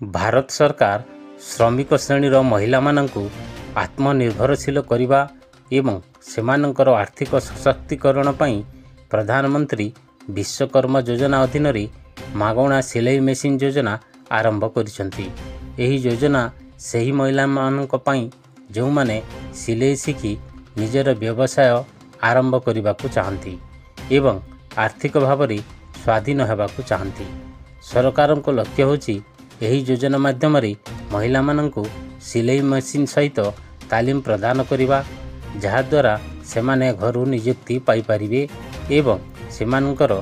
भारत सरकार श्रमिक श्रेणीर महिला मानंकु आत्मनिर्भरशील करने एवं सेमानंकर आर्थिक सशक्तिकरण पई प्रधानमंत्री विश्वकर्मा योजना अधीन मागणा सिलाई मेसिन योजना आरंभ करिसंती। एही योजना सही महिला मानंक पई जो माने सिलाई शिखी निजर व्यवसाय आरंभ करने को चाहती एवं आर्थिक भाव में स्वाधीन होगाकू चाहती। सरकार को लक्ष्य होची एही योजना माध्यम महिला मानंकु सिलाई मेसिन सहित तालीम प्रदान करवा जहाद्वारा सेमाने घरू नियुक्ति पाई परिबे एवं सेमानकर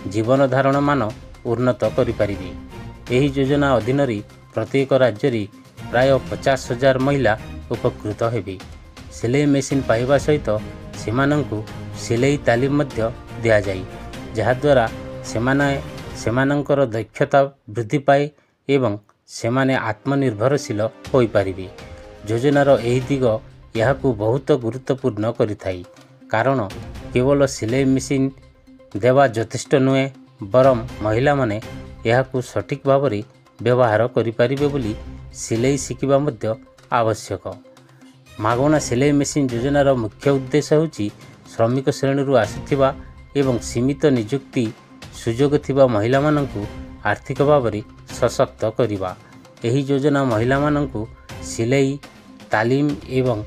जीवन धारण मान उन्नत करिपारिबे। एही योजना अधीन प्रत्येक राज्य रे प्राय 50,000 महिला उपकृत हेबे। सिलाई मेसिन पाइबा सहित सेमानंकु सिलाई तालीम मध्य दिया जाई जहाद्वारा सेमानंकर दक्षता वृद्धि पाए एवं सेमाने आत्मनिर्भरशील होई पारिबे। योजनार एही दिग याकू बहुत गुरुत्वपूर्ण करिथाई कारण केवल सिलाई मेसिन देवा यथेष्ट नुहे बरम महिला माने याकू सठिक भाव में व्यवहार करिपारिबे बोली सिलाई शिखिबा मध्य आवश्यक। मागणा सिलाई मेसिन योजनार मुख्य उद्देश्य होची श्रमिक श्रेणी आसुथिबा एवं सीमित नियुक्ति सुजोग थिबा महिला मानंकु आर्थिक भाव में सशक्त करवा। एही योजना महिला मानंकु सिलाई तालीम एवं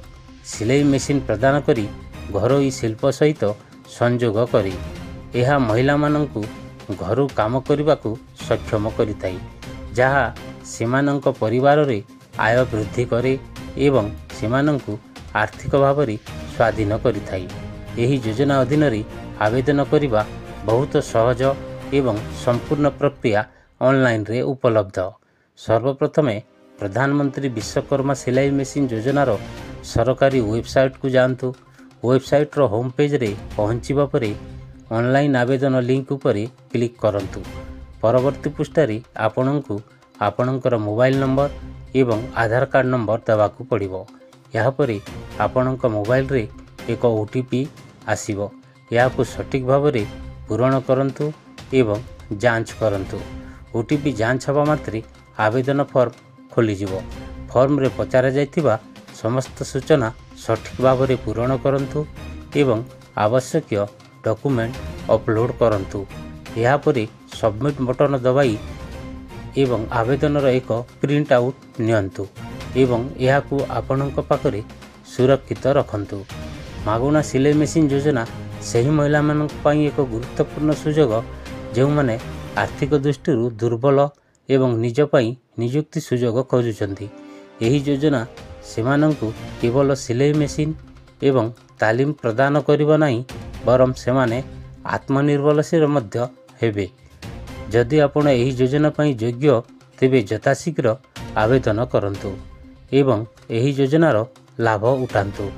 सिलाई मेसिन प्रदान करी घरोई शिल्प सहित संयोग करे। यह महिला मानंकु घरू काम करने सक्षम करिथाई जहा सेमानंक परिवार रे आय वृद्धि करे एवं सेमानंकु आर्थिक भाव में स्वाधीन करिथाई। एही योजना अधीन आवेदन करने बहुत सहज एवं संपूर्ण प्रक्रिया ऑनलाइन रे उपलब्ध। सर्वप्रथमे प्रधानमंत्री विश्वकर्मा सिलाई मेसिन योजनार सरकारी वेबसाइट को जातु। वेबसाइट रो होम पेज रे पहुँचवा परे ऑनलाइन आवेदन लिंक उपरे क्लिक करंतु। परवर्ती पृष्ठारे आपणंकु आपणंकर मोबाइल नंबर एवं आधार कार्ड नंबर देवाकू पड़िबो। या परे आपणंक मोबाइल रे एक ओटीपी आसीबो। याकू सठिक भाव में पूरण करंतु एवं जांच करंतु। ओटीपी जांच हवा मात्रे आवेदन फॉर्म खोलीजिवो। फॉर्म रे पचारा जाइथिबा समस्त सूचना सठिक भाव में पूरण करंतु एवं आवश्यक डॉक्यूमेंट अपलोड करंतु। या परे सबमिट बटन दबाई एवं आवेदनर एक प्रिंट आउट नियंतु एवं याकू आपणक पाखरे सुरक्षित रखंतु। मागणा सिलाई मेसिन योजना सही महिला मानक पई एक गुरुत्वपूर्ण सुजोग जो माने आर्थिक दृष्टि दुर्बल एवं निज पई नियुक्ति सुजोग खोजुचंती। एही योजना सेमानंकु केवल सिलाई मेसिन एवं तालीम प्रदान करिबा नाही बरम सेमाने आत्मनिर्भरशील मध्य हेबे। जदि आपण एही योजना पई योग्य तेबे यथाशीघ्र आवेदन करंतु एवं एही योजनार लाभ उठांतु।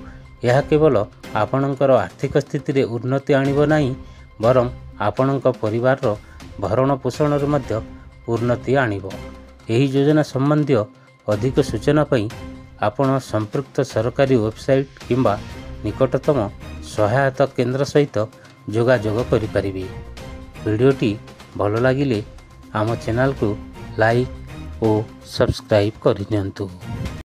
यह केवल आपणकर आर्थिक स्थिति रे उन्नति आनिब नाही बरम आपणक परिवार रो भरण पोषण रे मध्य उन्नति आनिब। एही योजना संबंधी अधिक सूचना पई आपण संपृक्त सरकारी वेबसाइट किंबा निकटतम सहायता केंद्र सहित जोगाजोग करि परिबे। वीडियोटी भल लागिले आम चैनल को लाइक और सब्सक्राइब करि नियंतु।